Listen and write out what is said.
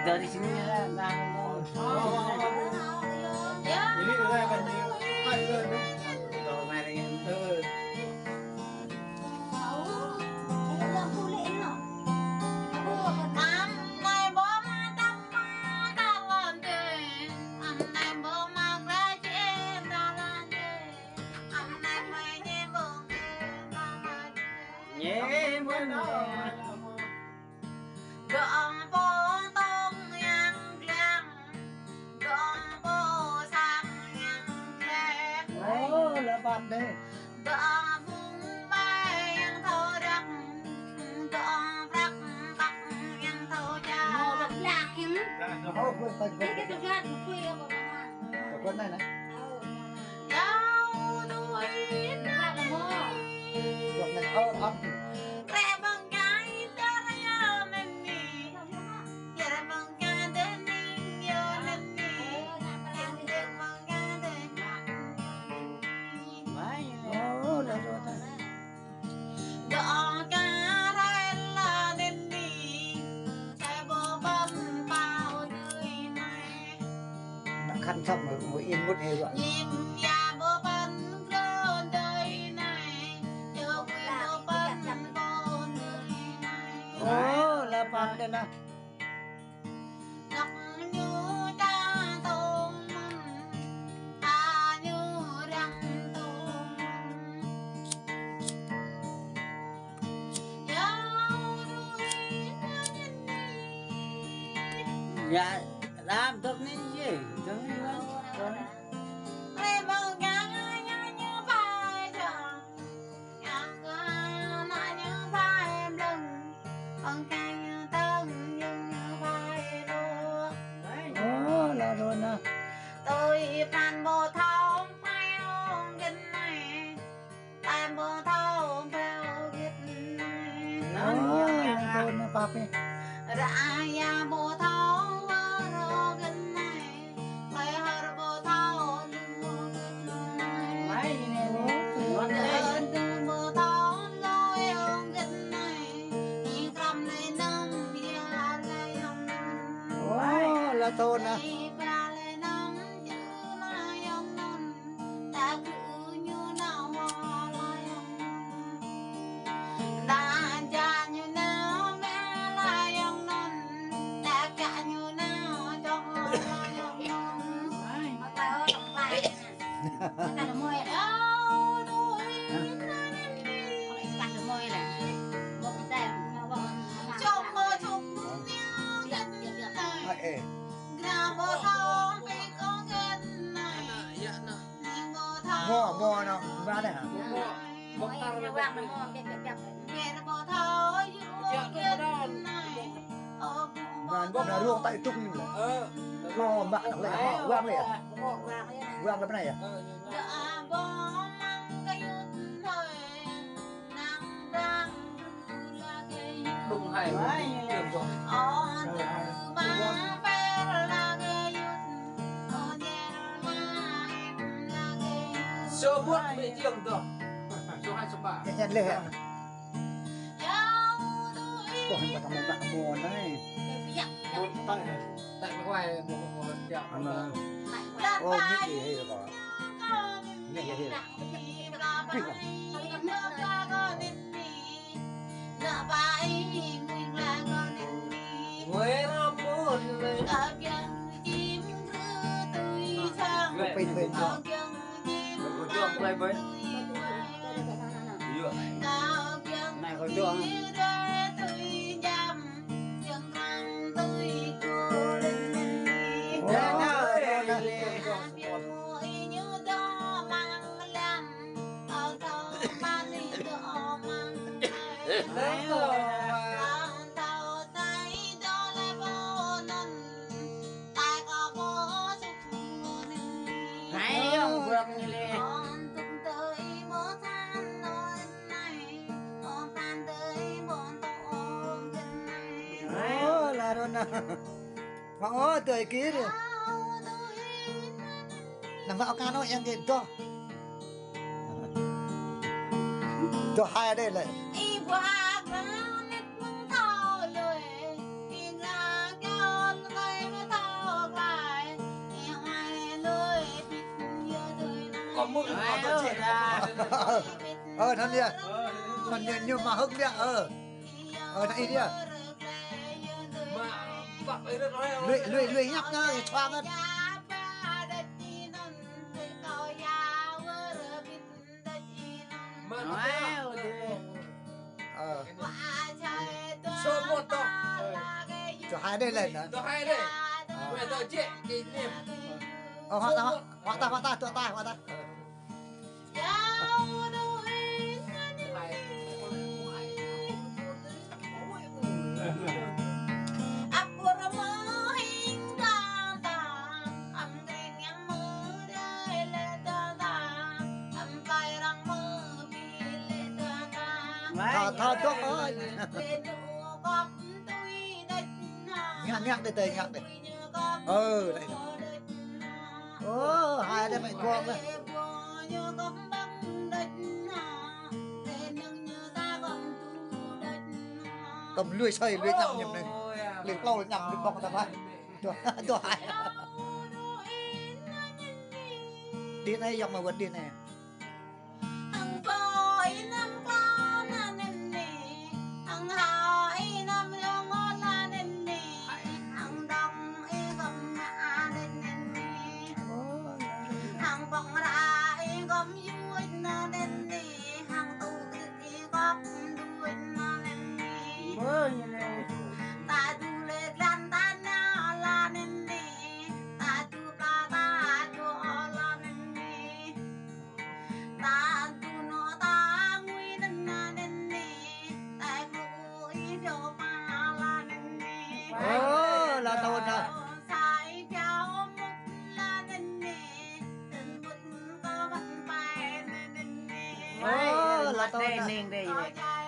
dari sini ya nggak Ini udah kan ada tuh. kalau merengin nhé muốn gọn phố tông nhang nhang gọn phố sang nhang nhang Là bạn đây. gọn vùng bay nhang thô đắc gọn đắc bắc nhang thô cha lạc hiếm cái thực ra thì khuya mà Con này này. đau đuôi ra là mơ Con này ấp. rẽ bằng cái ta ra mình đi giờ bằng cái đến đi giờ lên đi giờ bằng cái đến Là rồi ta. gõ cá ra là lên đi chạy bộ bấm bao đời này Đã khăn xong rồi ngồi yên một hề rồi. nhìn nhà bộ bấm lớn đời này chờ quên bộ bấm bao đời này Là bạn đây nè. ngọc như ta tôm ta như răng tôm dạ làm tốt nên gì đúng không em mong nhớ như vai chồng nhớ lại như vai em lưng con canh tân như vai đua Là rồi nè. tôi phàn bộ thao mai ôm gần này phàn bộ thao theo gần này Là rồi nè papi. ra ya bộ thao ở gần này phải hở bộ thao lưu gần này máy này nó Hãy subscribe cho kênh Ghiền Mì Gõ để không bỏ lỡ Là thôi nè. Ê. Mò nó ra đây hả? Vàng bóp là luôn tại tung như vậy. Mò bạn lại họ vang này à? Vang cái này à? đụng hay máy điểm rồi số buốt bị trường rồi số 2 số 3 Nhanh lên. Còn phải thằng bạn buồn đấy. tại tại ngoài một chợ Ô biết gì hay rồi. Nghe gì hết. Quê nó buồn lên Bên bên cho. có trường lại với này có trường đấy rồi hay không vượt như thế Là rồi nè. Mà tuổi ký rồi. Nằm vào ca nó em nhìn to. Cho hai ở đây này. có mực có tôi chết thân đi mình nhưng mà hưng đi này đi mà bạc ấy nó nói lười nhắc nhá choang hết mà số một to cho hai đây lên nữa to hai đây bây giờ chết kỷ niệm hóa ta tụi ta hóa ta thọ tốt ơi nhạc đây tề nhạc đây đây hai đây mày con đây cầm lưỡi xoay lưỡi nhầm nhầm này lưỡi câu nhầm lưỡi bọc tao phải tôi hai đi này dòng mà vượt đi này là tao nè là tao nè